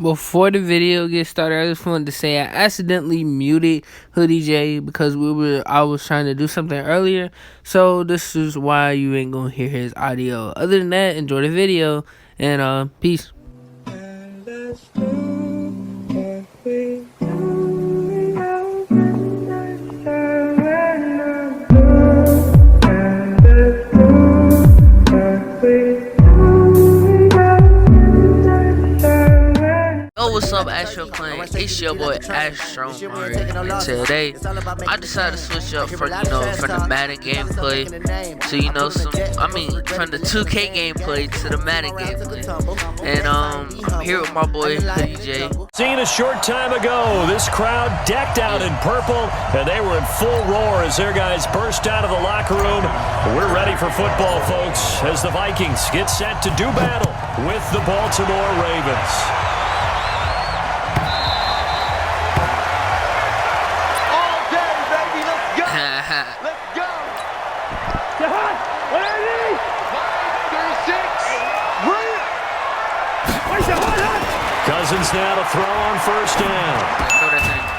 Before the video gets started, I just wanted to say I accidentally muted Hoodie Jey because I was trying to do something earlier. So this is why you ain't gonna hear his audio. Other than that, enjoy the video and peace. What's up, Astro Clan? It's your boy Astro Mario, and today I decided to switch up from the Madden gameplay to from the 2K gameplay to the Madden gameplay. And I'm here with my boy Hoodie Jey. Seen a short time ago, this crowd decked out in purple, and they were in full roar as their guys burst out of the locker room. We're ready for football, folks, as the Vikings get set to do battle with the Baltimore Ravens. Cousins now to throw on first down.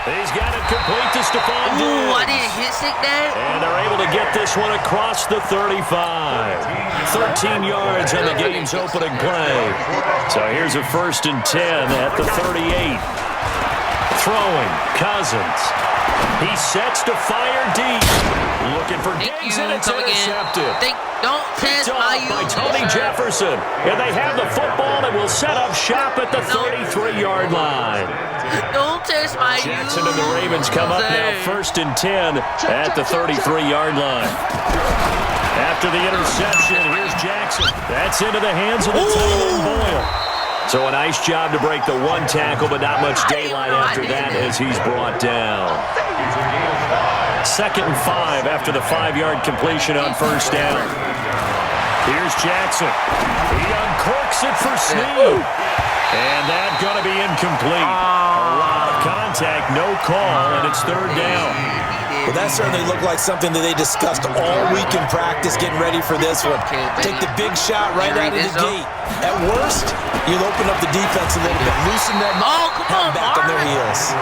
He's got it complete to Stephon Diggs. Ooh, I didn't hit stick that. And they're able to get this one across the 35. 13 yards on the game's opening play. So here's a 1st and 10 at the 38. Throwing, Cousins. He sets to fire deep. Looking for Diggs, and it's intercepted. Don't test my by Tony Jefferson. And they have the football and will set up shop at the 33-yard line. Don't test my Jackson and the Ravens come up now 1st and 10 at the 33-yard line. After the interception, here's Jackson. That's into the hands of the Taylor Boyle. So a nice job to break the one tackle, but not much daylight after that as he's brought down. 2nd and 5 after the 5-yard completion on first down. Here's Jackson. He uncorks it for Snead. And that's going to be incomplete. A lot of contact, no call, and it's 3rd down. Well, that certainly looked like something that they discussed all week in practice, getting ready for this one. Take the big shot right out of the gate. At worst, you'll open up the defense a little bit, loosen them up, have them back on their heels.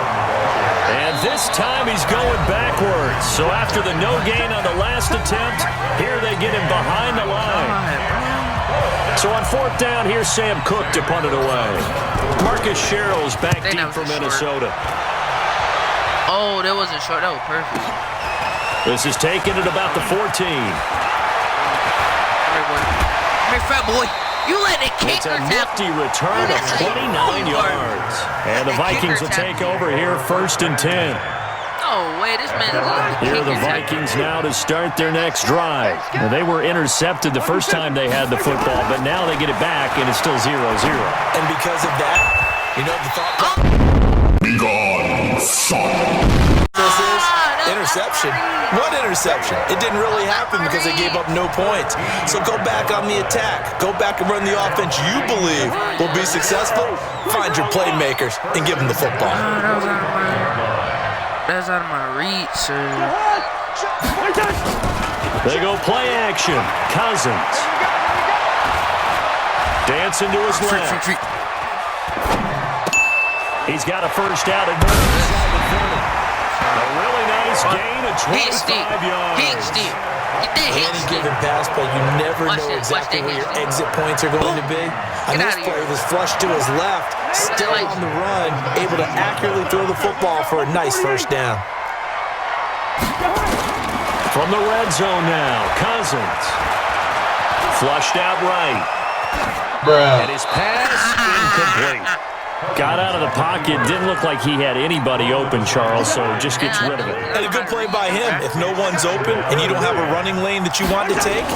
And this time he's going backwards. So after the no gain on the last attempt, here they get him behind the line. So on 4th down, here's Sam Cook to punt it away. Marcus Sherrill's back deep for Minnesota. Oh, that wasn't short. That was perfect. This is taken at about the 14. Come here, fat boy. You let it kick. It's a nifty return of 29 yards. And the Vikings will take over here 1st and 10. Oh, wait, this man. Here are the Vikings now to start their next drive. Now, they were intercepted the first time they had the football, but now they get it back, and it's still 0-0. And because of that, you know the thought. Be gone, son. This is interception. What interception? It didn't really happen because they gave up no points. So go back on the attack. Go back and run the offense you believe will be successful. Find your playmakers and give them the football. That's out of my reach, sir. They go play action. Cousins. Dancing to his left. He's got a first out and moves inside the 30. A really nice gain of 25 yards. Any given pass play, you never know exactly where your exit points are going to be. On this play, it was flushed to his left, still on the run, able to accurately throw the football for a nice 1st down. From the red zone now, Cousins. Flushed out right. And his pass incomplete. Got out of the pocket. Didn't look like he had anybody open, Charles, so just gets rid of it. And a good play by him. If no one's open and you don't have a running lane that you want to take,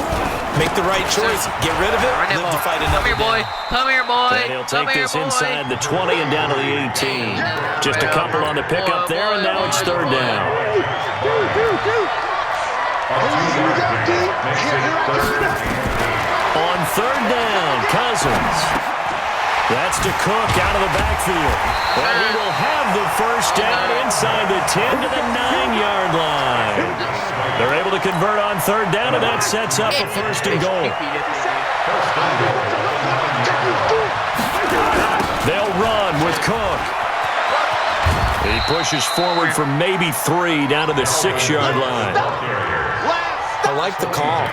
make the right choice. Get rid of it. Live to fight another day. Come here, boy. And he'll take this inside the 20 and down to the 18. Just a couple on the pickup there, and now it's 3rd down. On 3rd down, Cousins. That's to Cook out of the backfield. And he will have the first down inside the 10 to the 9-yard line. They're able to convert on 3rd down, and that sets up a 1st and goal. They'll run with with Cook. He pushes forward for maybe 3 down to the 6-yard line. I like the call.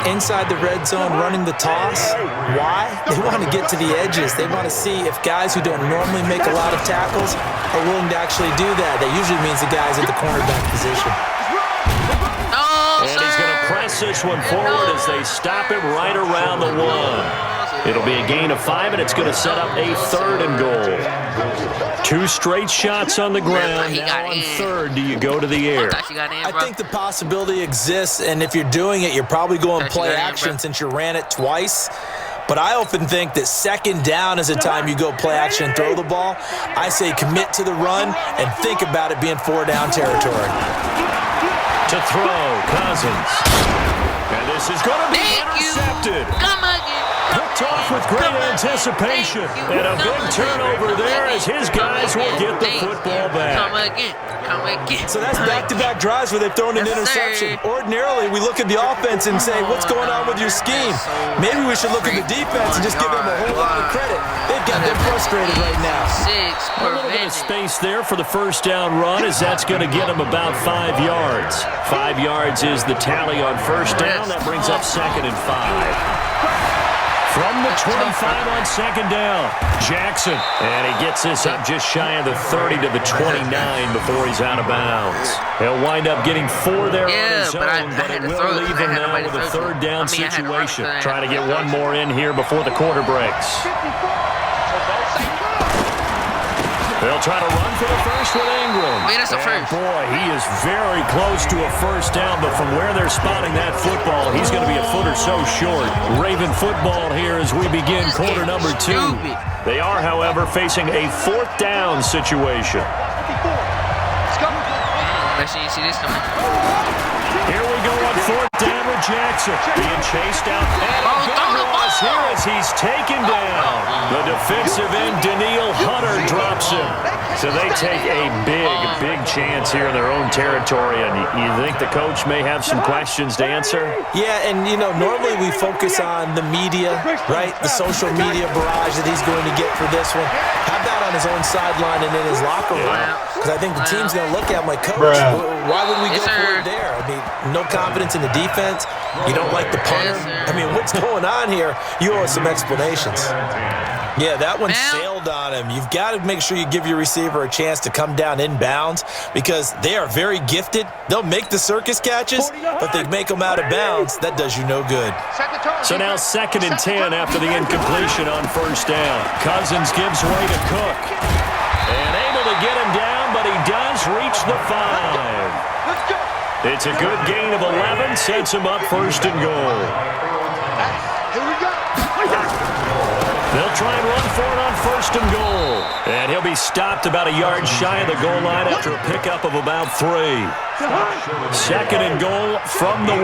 Inside the red zone, running the toss. Why? They want to get to the edges. They want to see if guys who don't normally make a lot of tackles are willing to actually do that. That usually means the guys at the cornerback position. And he's going to press this one forward as they stop him right around the 1. It'll be a gain of 5, and it's going to set up a 3rd and goal. 2 straight shots on the ground. Now on 3rd, do you go to the air? I think the possibility exists, and if you're doing it, you're probably going play action since you ran it twice. But I often think that 2nd down is a time you go play action and throw the ball. I say commit to the run and think about it being 4-down territory. To throw, Cousins. And this is going to be intercepted. Come again. Picked off with great anticipation. And a big turnover there as his guys will get the football back. Come again. Come again. So that's back-to-back drives where they've thrown an interception. Ordinarily, we look at the offense and say, what's going on with your scheme? Maybe we should look at the defense and just give them a whole lot of credit. They've got them frustrated right now. A little bit of space there for the 1st down run as that's going to get them about 5 yards. 5 yards is the tally on 1st down. That brings up 2nd and 5. From the 25 on 2nd down, Jackson. And he gets this up just shy of the 30 to the 29 before he's out of bounds. He'll wind up getting 4 there on his own, but it will leave him now with a 3rd down situation. Trying to get one more in here before the quarter breaks. They'll try to run for the 1st with Ingram. And boy, he is very close to a 1st down, but from where they're spotting that football, he's going to be a foot or so short. Raven football here as we begin quarter number 2. They are, however, facing a 4th down situation. Here we go on 4th down with Jackson. Being chased out. And a good loss here as he's taken down. The defensive end, Daniil Hunter, drops him. So they take a big chance here in their own territory. And you think the coach may have some questions to answer? Yeah, and, you know, normally we focus on the media, right? The social media barrage that he's going to get for this one. How about on his own sideline and in his locker room? Because I think the team's going to look at him like, Coach, why would we go for it there? I mean, no confidence in the defense. You don't like the punter. I mean, what's going on here? You owe us some explanations. Yeah, that one sailed on him. You've got to make sure you give your receiver a chance to come down inbounds because they are very gifted. They'll make the circus catches, but they make them out of bounds. That does you no good. So now 2nd and 10 after the incompletion on 1st down. Cousins gives way to Cook. And able to get him down, but he does reach the 5. It's a good gain of 11, sets him up 1st and goal. They'll try and run for it on 1st and goal. And he'll be stopped about a yard shy of the goal line after a pickup of about 3. 2nd and goal from the 1.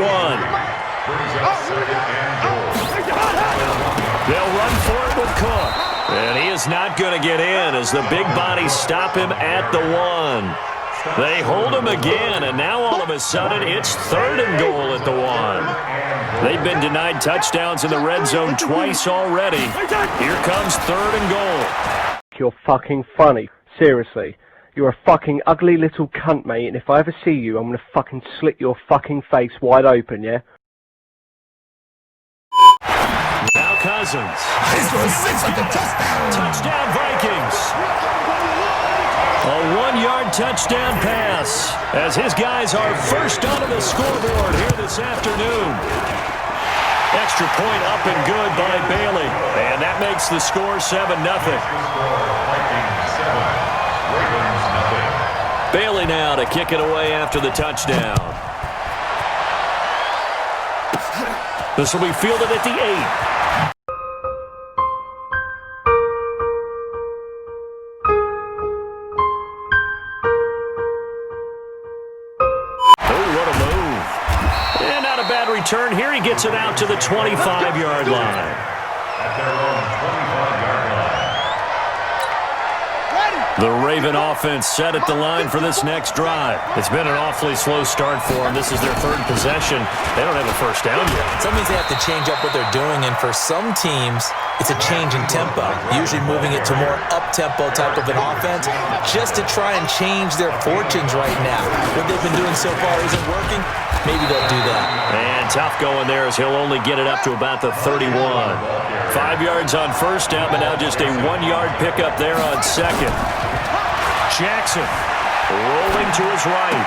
They'll run for it with Cook. And he is not going to get in as the big bodies stop him at the 1. They hold him again, and now all of a sudden it's 3rd and goal at the 1. They've been denied touchdowns in the red zone twice already. Here comes 3rd and goal. You're fucking funny. Seriously. You're a fucking ugly little cunt, mate, and if I ever see you, I'm gonna fucking slit your fucking face wide open, yeah? Now Cousins. Touchdown Vikings. A 1-yard touchdown pass as his guys are first onto the scoreboard here this afternoon. Extra point up and good by Bailey. And that makes the score 7-0. Bailey now to kick it away after the touchdown. This will be fielded at the 8. Return here, he gets it out to the 25-yard line. At their own 25-yard line. The Raven offense set at the line for this next drive. It's been an awfully slow start for them. This is their third possession. They don't have a first down yet. That means they have to change up what they're doing, and for some teams, it's a change in tempo, usually moving it to more up-tempo type of an offense just to try and change their fortunes right now. What they've been doing so far isn't working. Maybe they'll do that. And tough going there as he'll only get it up to about the 31. 5 yards on first down, but now just a 1-yard pickup there on second. Jackson rolling to his right.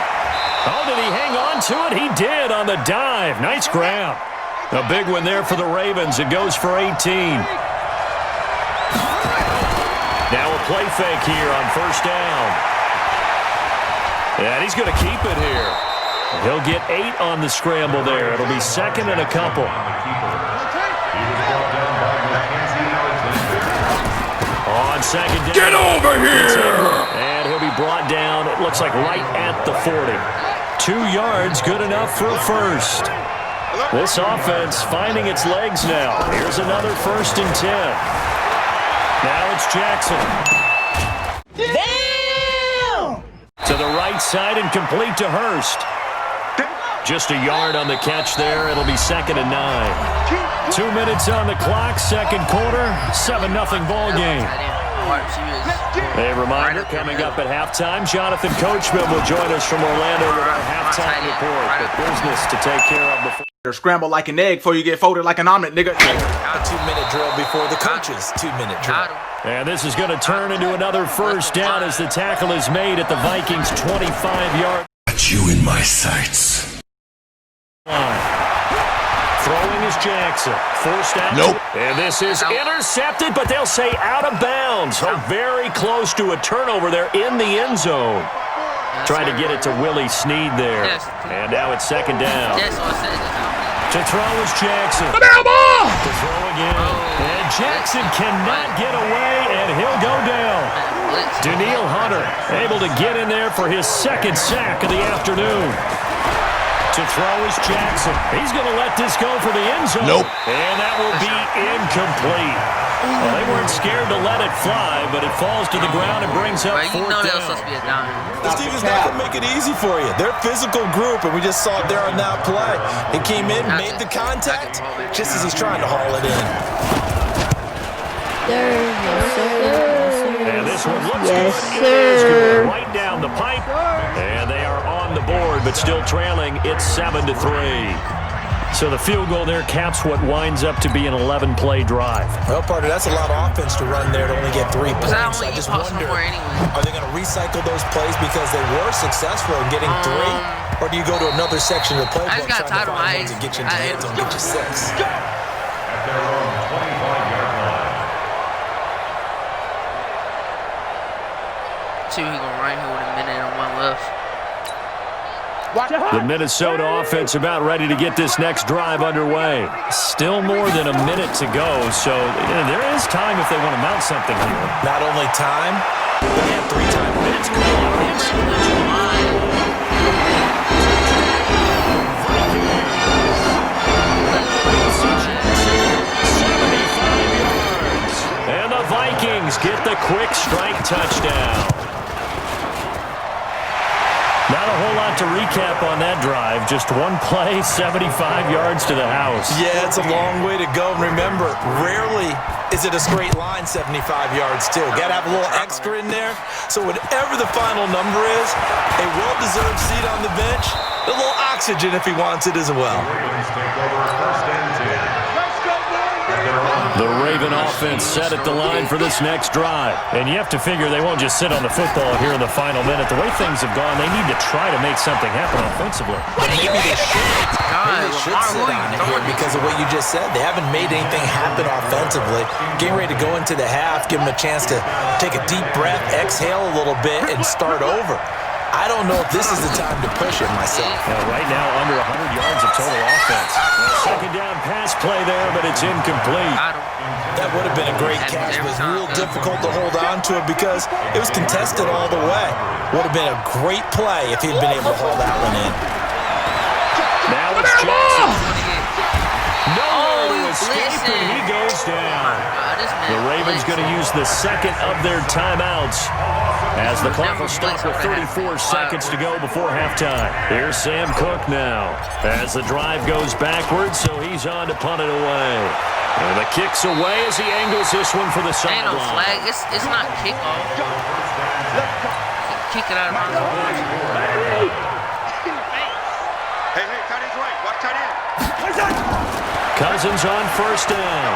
Oh, did he hang on to it? He did on the dive. Nice grab. A big one there for the Ravens. It goes for 18. Now a play fake here on first down. And he's going to keep it here. He'll get 8 on the scramble there. It'll be second and a couple. On second down. Get over here! And he'll be brought down, it looks like right at the 40. 2 yards, good enough for a first. This offense finding its legs now. Here's another 1st and 10. Now it's Jackson. Damn! To the right side and complete to Hurst. Just a yard on the catch there. It'll be second and 9. 2 minutes on the clock, second quarter, 7-0 ball game. A reminder, coming up at halftime, Jonathan Coachman will join us from Orlando with our halftime report. But business to take care of before. Scramble like an egg before you get folded like an omelet, nigga. A 2-minute drill before the coach's 2-minute drill. And this is going to turn into another first down as the tackle is made at the Vikings' 25-yard. Got you in my sights. Throwing is Jackson. Forced out. Nope. And this is intercepted, but they'll say out of bounds. So very close to a turnover there in the end zone. Trying to get it to Willie Snead there. And now it's second down. To throw is Jackson. To throw again. And Jackson cannot get away, and he'll go down. Daniil Hunter able to get in there for his second sack of the afternoon. To throw is Jackson. He's going to let this go for the end zone. Nope. And that will be incomplete. Well, they weren't scared to let it fly, but it falls to the ground and brings up fourth down. This team is not going to make it easy for you. They're a physical group, and we just saw it there on that play. He came in, made the contact, just as he's trying to haul it in. And this one looks good. It is good. Right down the pipe. And they are on the board, but still trailing. It's 7-3. So the field goal there caps what winds up to be an 11-play drive. Well, partner, that's a lot of offense to run there to only get 3 points. I just wonder, are they going to recycle those plays because they were successful in getting 3? Or do you go to another section of the playbook trying to find ones and get you into the end zone and get you 6? See what he gonna run here with a minute and 1 left. The Minnesota offense about ready to get this next drive underway. Still more than a minute to go, so there is time if they want to mount something here. Not only time, but they have 3 time minutes. And the Vikings get the quick strike touchdown. Not a whole lot to recap on that drive. Just 1 play, 75 yards to the house. Yeah, it's a long way to go. And remember, rarely is it a straight line 75 yards, too. Got to have a little extra in there. So whatever the final number is, a well-deserved seat on the bench, a little oxygen if he wants it as well. The Raven offense set at the line for this next drive. And you have to figure they won't just sit on the football here in the final minute. The way things have gone, they need to try to make something happen offensively. Maybe they should. Maybe they should sit on it here because of what you just said. They haven't made anything happen offensively. Getting ready to go into the half, give them a chance to take a deep breath, exhale a little bit, and start over. I don't know if this is the time to push it myself. Right now, under 100 yards of total offense. Second down pass play there, but it's incomplete. That would have been a great catch. It was real difficult to hold on to it because it was contested all the way. Would have been a great play if he'd been able to haul that one in. Now it's Jackson. Nowhere to escape, and he goes down. The Ravens going to use the second of their timeouts as the clock will stop with 34 seconds to go before halftime. Here's Sam Cook now as the drive goes backwards, so he's on to punt it away. And the kick's away as he angles this one for the sideline. Ain't no flag. It's not kickoff. Kick it out of my zone. Hey, tight end's right. Watch tight end. Cousins on first down.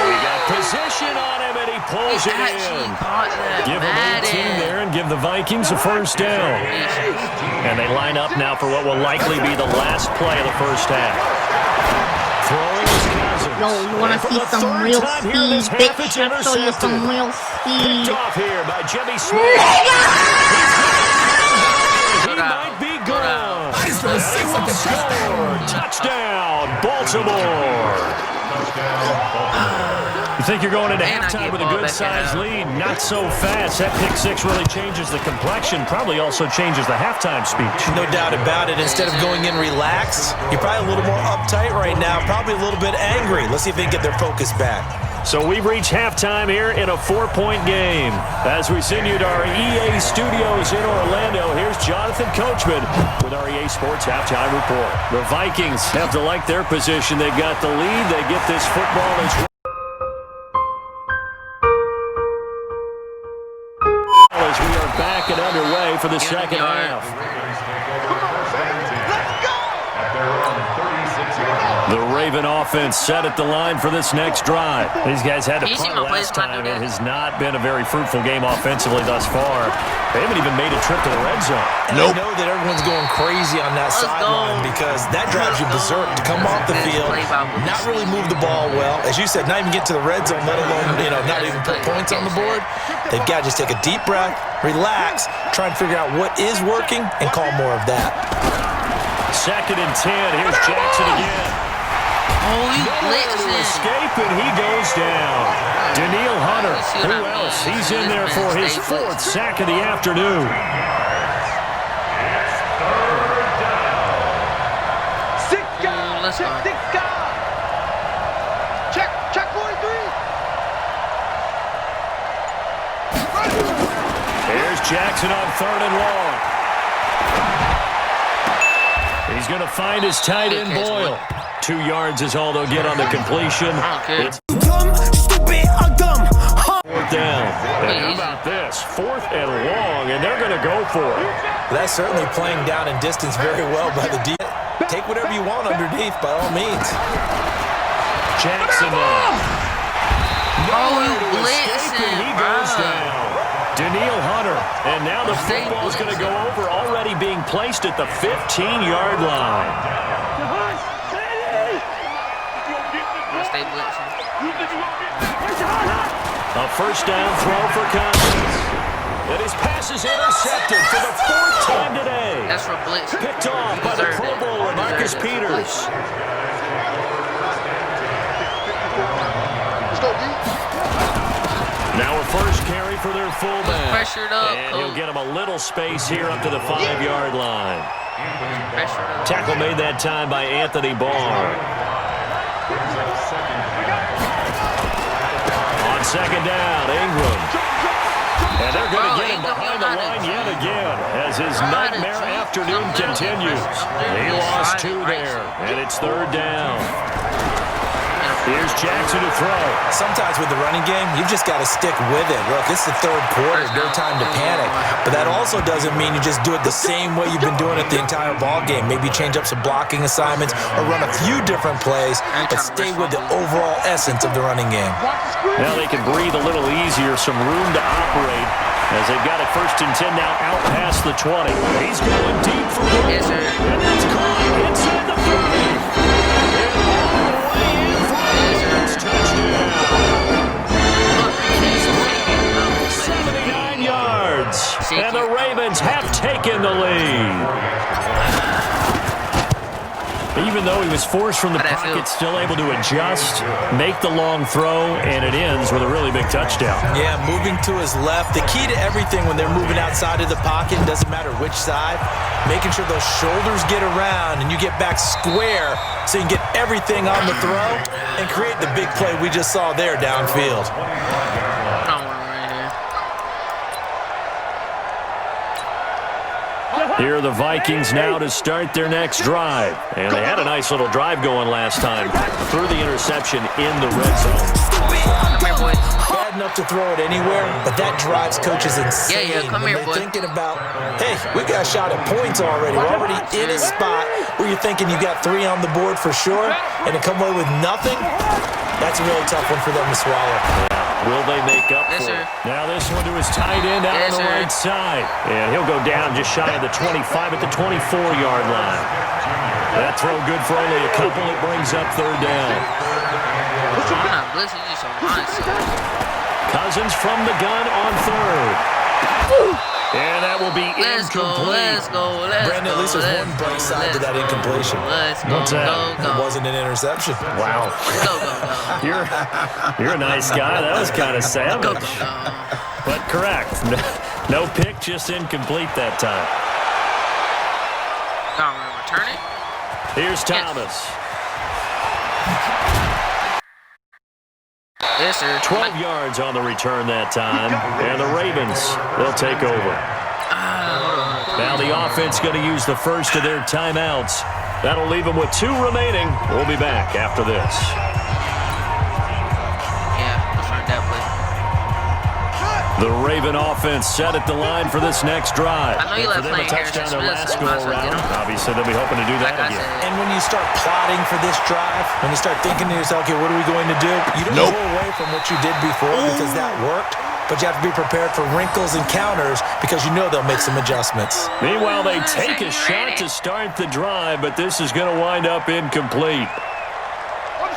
We got position on him, and he pulls it in. Give him 18 there and give the Vikings a first down. And they line up now for what will likely be the last play of the first half. Throwing his Cousins. Yo, you want to see some real speed, bitch? I'll show you some real speed. Picked off here by Jimmy Smith. He might be gone. Touchdown, Baltimore. You think you're going into halftime with a good-sized lead? Not so fast. That pick six really changes the complexion, probably also changes the halftime speech. No doubt about it. Instead of going in relaxed, you're probably a little more uptight right now, probably a little bit angry. Let's see if they can get their focus back. So we've reached halftime here in a 4-point game. As we send you to our EA studios in Orlando, here's Jonathan Coachman with our EA Sports Halftime Report. The Vikings have to like their position. They've got the lead. They get this football as we are back and underway for the second half. The Raven offense set at the line for this next drive. These guys had to punt last time. It has not been a very fruitful game offensively thus far. They haven't even made a trip to the red zone. And I know that everyone's going crazy on that sideline because that drives you berserk to come off the field, not really move the ball well. As you said, not even get to the red zone, let alone, not even put points on the board. They've got to just take a deep breath, relax, try and figure out what is working, and call more of that. 2nd and 10. Here's Jackson again. Oh, he blitzing. Escape, and he goes down. Daniil Hunter. Who else? He's in there for his 4th sack of the afternoon. Let's go. Check 43. Here's Jackson on 3rd and long. He's going to find his tight end Boyle. 2 yards is all they'll get on the completion. It's dumb, stupid, or dumb. 4th down. And how about this? 4th and long, and they're going to go for it. That's certainly playing down in distance very well by the D. Take whatever you want underneath, by all means. Jackson now. Oh, he blitzing, he goes down. Daniil Hunter. And now the football is going to go over, already being placed at the 15-yard line. A first down throw for Cousins. And his pass is intercepted for the 4th time today. That's for blitz. Picked off by the Pro Bowler, Marcus Peters. Now a first carry for their fullback. Pressured up. And he'll get him a little space here up to the 5-yard line. Pressured up. Tackle made that time by Anthony Barr. On 2nd down, Ingram. And they're going to get him behind the line yet again as his nightmare afternoon continues. He lost 2 there, and it's 3rd down. Here's Jackson to throw. Sometimes with the running game, you've just got to stick with it. Look, it's the 3rd quarter. No time to panic. But that also doesn't mean you just do it the same way you've been doing it the entire ball game. Maybe change up some blocking assignments or run a few different plays, but stay with the overall essence of the running game. Now they can breathe a little easier, some room to operate as they've got it 1st and 10 now out past the 20. He's going deep for goal. Yes, sir. And that's caught inside the 30. And the Ravens have taken the lead. You even though he was forced from the pocket, still able to adjust, make the long throw, and it ends with a really big touchdown. Yeah, moving to his left. The key to everything when they're moving outside of the pocket, doesn't matter which side, making sure those shoulders get around and you get back square so you can get everything on the throw and create the big play we just saw there downfield. Here are the Vikings now to start their next drive. And they had a nice little drive going last time. Threw the interception in the red zone. Bad enough to throw it anywhere, but that drives coaches insane. When they're thinking about, hey, we got a shot at points already. We're already in a spot where you're thinking you got 3 on the board for sure, and to come away with nothing, that's a really tough one for them to swallow. Will they make up for it? Now this one to his tight end out on the right side. And he'll go down just shy of the 25 at the 24-yard line. That throw good for only a couple. It brings up third down. Cousins from the gun on third. And that will be incomplete. Brandon, at least there's one bright side to that incompletion. What's that? It wasn't an interception. Wow. You're a nice guy. That was kind of savage. But correct. No pick, just incomplete that time. Return it. Here's Thomas. Yes, sir. 12 yards on the return that time. And the Ravens, they'll take over. Now the offense going to use the first of their timeouts. That'll leave them with 2 remaining. We'll be back after this. The Raven offense set at the line for this next drive. I know you love playing touchdown their last go-around. Obviously, they'll be hoping to do that again. And when you start plotting for this drive, when you start thinking to yourself, okay, what are we going to do? You don't go away from what you did before because that worked. But you have to be prepared for wrinkles and counters because you know they'll make some adjustments. Meanwhile, they take a shot to start the drive, but this is going to wind up incomplete.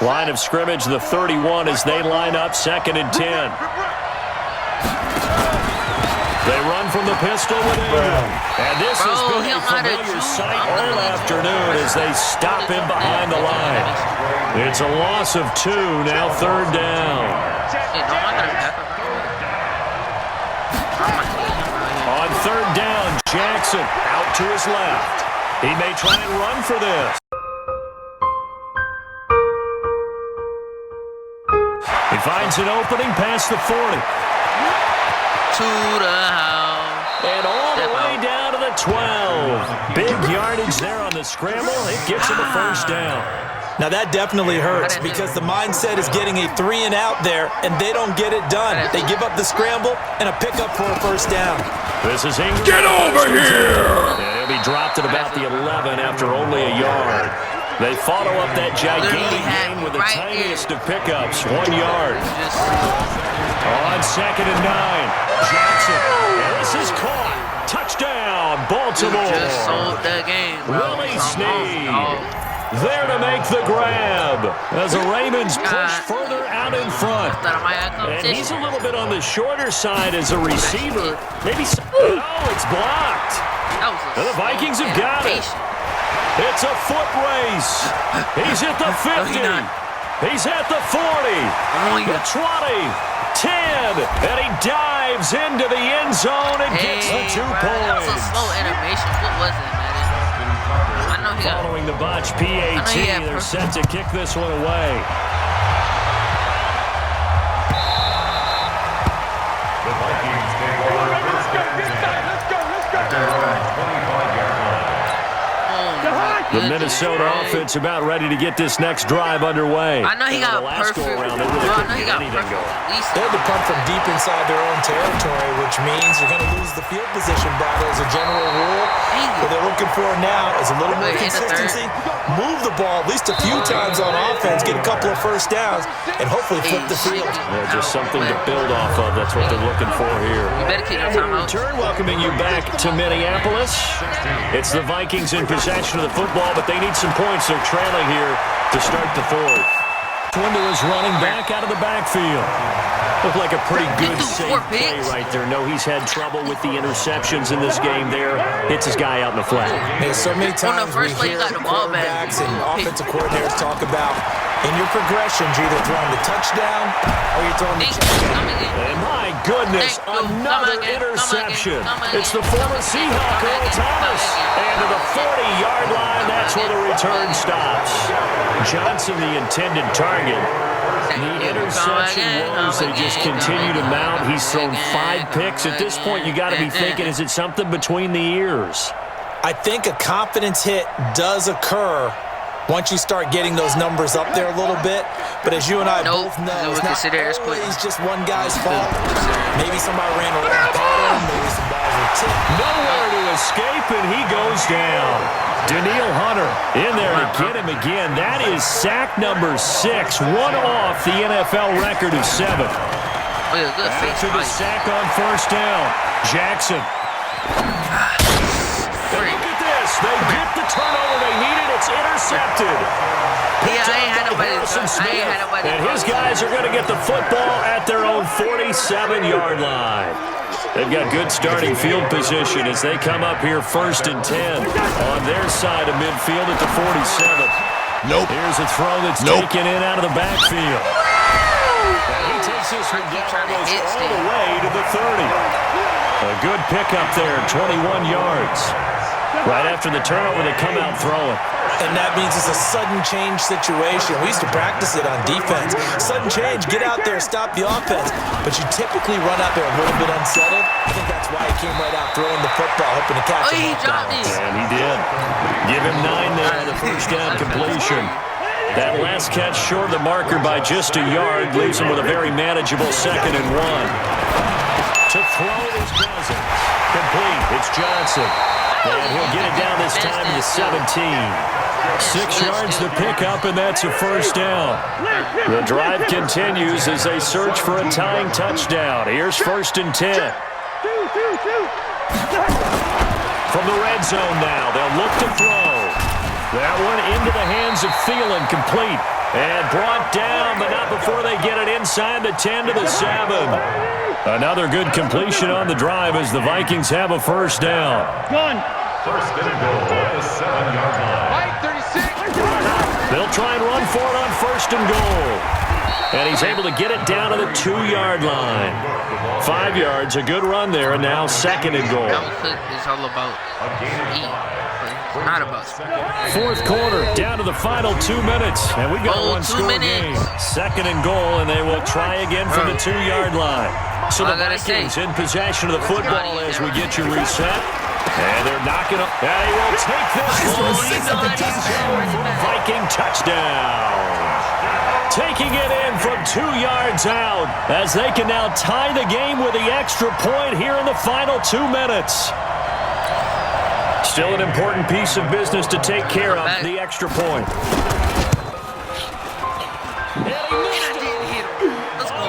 Line of scrimmage, the 31 as they line up, 2nd and 10. They run from the pistol with Ingram. And this has been a familiar sight all afternoon as they stop him behind the line. It's a loss of 2, now 3rd down. On 3rd down, Jackson out to his left. He may try and run for this. He finds an opening past the 40. To the house. And all the way down to the 12. Big yardage there on the scramble. It gets him a first down. Now that definitely hurts because the mindset is getting a 3 and out there, and they don't get it done. They give up the scramble and a pickup for a first down. This is Ingram. Get over here! And he'll be dropped at about the 11 after only a yard. They follow up that gigantic gain with the tiniest of pickups, 1 yard. On 2nd and 9, Jackson. And this is caught. Touchdown, Baltimore. Just sold the game, bro. Willie Snead there to make the grab as the Ravens push further out in front. And he's a little bit on the shorter side as a receiver. Maybe oh, it's blocked. And the Vikings have got it. It's a foot race. He's at the 50. He's at the 40. The 20. 10. And he dives into the end zone and gets the 2 points. That was a slow animation. What was it, man? Following the botch PAT, they're set to kick this one away. The Vikings take over first down. The Minnesota offense about ready to get this next drive underway. I know he got perfect. They had to punt from deep inside their own territory, which means you're going to lose the field position battle as a general rule. What they're looking for now is a little more consistency. Move the ball at least a few times on offense, get a couple of first downs, and hopefully flip the field. Yeah, just something to build off of. That's what they're looking for here. You better keep your time out. Return welcoming you back to Minneapolis. It's the Vikings in possession of the football, but they need some points. They're trailing here to start the 4th. one to his running back out of the backfield. Looked like a pretty good safe play right there. No, he's had trouble with the interceptions in this game there. Hits his guy out in the flat. Hey, so many times we hear quarterbacks and offensive coordinators talk about in your progressions, you're either throwing the touchdown or you're throwing the touchdown. And my goodness, another interception. It's the former Seahawk, Earl Thomas. And to the 40-yard line, that's where the return stops. Johnson, the intended target. The interception woes, they just continue to mount. He's thrown 5 picks. At this point, you got to be thinking, is it something between the ears? I think a confidence hit does occur once you start getting those numbers up there a little bit. But as you and I both know, it's not always just one guy's fault. Maybe somebody ran a wrong pattern, maybe some balls were tipped. Nowhere to escape, and he goes down. Daniil Hunter in there to get him again. That is sack number 6, one off the NFL record of 7. After the sack on first down, Jackson. Look at this. They get the turnover they needed. It's intercepted. Yeah, I ain't had nobody. And his guys are going to get the football at their own 47-yard line. They've got good starting field position as they come up here 1st and 10 on their side of midfield at the 47. Nope. Here's a throw that's taken in out of the backfield. And he takes this one down all the way to the 30. A good pickup there, 21 yards. Right after the turnover, they come out throwing. And that means it's a sudden change situation. We used to practice it on defense. Sudden change, get out there, stop the offense. But you typically run out there a little bit unsettled. I think that's why he came right out throwing the football, hoping to catch him. And he did. Give him 9 there on the first down completion. That last catch short of the marker by just a yard leaves him with a very manageable 2nd and 1. To throw his Cousins. Complete. It's Johnson. And he'll get it down this time to the 17. 6 yards to pick up, and that's a first down. The drive continues as they search for a tying touchdown. Here's 1st and 10. From the red zone now, they'll look to throw. That one into the hands of Thielen, complete. And brought down, but not before they get it inside the 10 to the 7. Another good completion on the drive as the Vikings have a first down. First and goal at the 7-yard line. Mike, 36. They'll try and run for it on 1st and goal. And he's able to get it down to the 2-yard line. 5 yards, a good run there, and now 2nd and goal. It's all about not about 4th quarter, down to the final 2 minutes. And we've got a one-score game. 2nd and goal, and they will try again from the 2-yard line. So the Vikings in possession of the football as we get you reset. And they're knocking up. And he will take this one. Viking touchdown. Taking it in from 2 yards out as they can now tie the game with the extra point here in the final 2 minutes. Still an important piece of business to take care of, the extra point.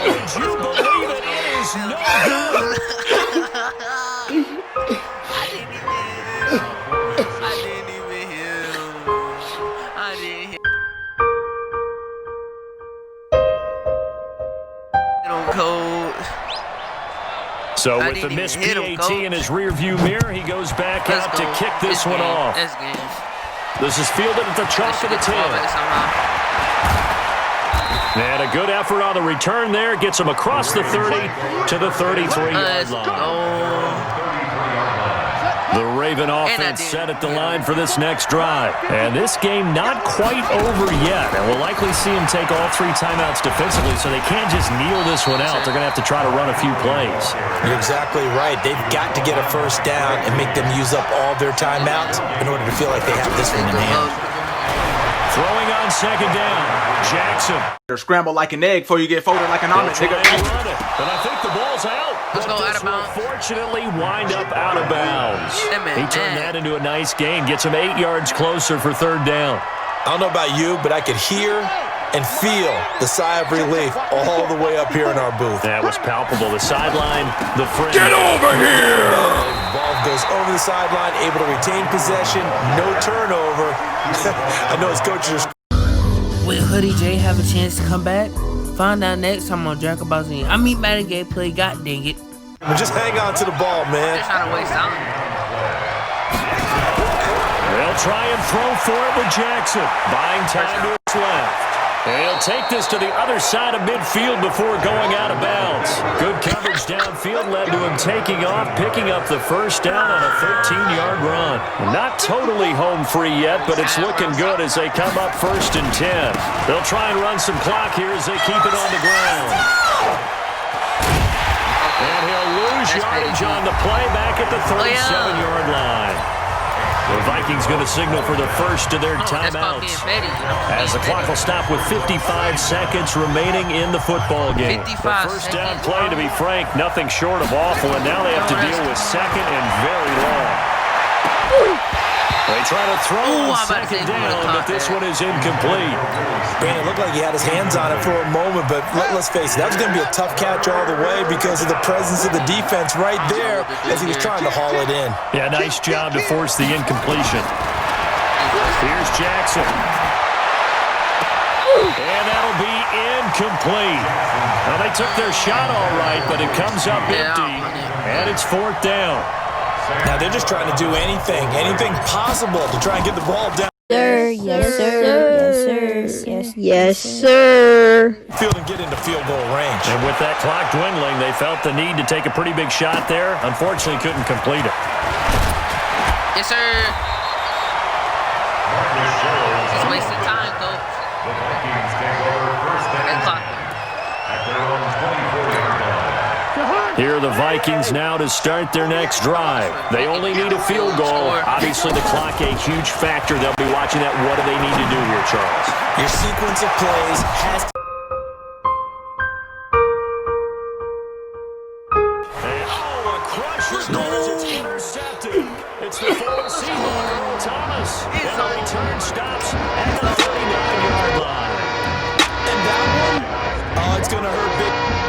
Would you believe it? It is no good. So with the missed PAT in his rearview mirror, he goes back out to kick this one off. This is fielded at the chalk of the 10. And a good effort on the return there. Gets him across the 30 to the 33-yard line. The Raven offense set at the line for this next drive. And this game not quite over yet. And we'll likely see him take all 3 timeouts defensively, so they can't just kneel this one out. They're going to have to try to run a few plays. You're exactly right. They've got to get a first down and make them use up all their timeouts in order to feel like they have this one in hand. Throwing on 2nd down, Jackson. They're scrambled like an egg before you get folded like an omelet. Run it, but I think the ball's out. Let's go out of bounds. Unfortunately, wind up out of bounds. He turned that into a nice gain. Gets him 8 yards closer for 3rd down. I don't know about you, but I could hear and feel the sigh of relief all the way up here in our booth. That was palpable. The sideline, the friend. Get over here! The ball goes over the sideline, able to retain possession, no turnover. I know his coaches are Will Hoodie Jey have a chance to come back? Find out next time on Dragon Ball Z. I mean Madden gameplay, god dang it. Just hang on to the ball, man. They're trying to waste time. They'll try and throw for it with Jackson. Buying time to his left. And he'll take this to the other side of midfield before going out of bounds. Good coverage downfield led to him taking off, picking up the first down on a 13-yard run. Not totally home free yet, but it's looking good as they come up 1st and 10. They'll try and run some clock here as they keep it on the ground. And he'll lose yardage on the play back at the 37-yard line. The Vikings going to signal for the first of their timeouts as the clock will stop with 55 seconds remaining in the football game. The first down play, to be frank, nothing short of awful, and now they have to deal with second and very long. They try to throw on second down, but this one is incomplete. Brandon, it looked like he had his hands on it for a moment, but let's face it, that was going to be a tough catch all the way because of the presence of the defense right there as he was trying to haul it in. Yeah, nice job to force the incompletion. Here's Jackson. And that'll be incomplete. Now, they took their shot all right, but it comes up empty, and it's 4th down. Now they're just trying to do anything possible to try and get the ball down. Sir, yes, sir, yes, sir. Field and get into field goal range. And with that clock dwindling, they felt the need to take a pretty big shot there. Unfortunately, couldn't complete it. Yes, sir. Just wasting time, coach. The Vikings take over 1st and 10 at their own 24-yard line. Here are the Vikings now to start their next drive. They only need a field goal. Obviously, the clock a huge factor. They'll be watching that. What do they need to do here, Charles? Your sequence of plays has to... a crusher scores. It's intercepted. It's the full receiver, Earl Thomas. And the return stops at the 39-yard line. And that one, oh, it's going to hurt big.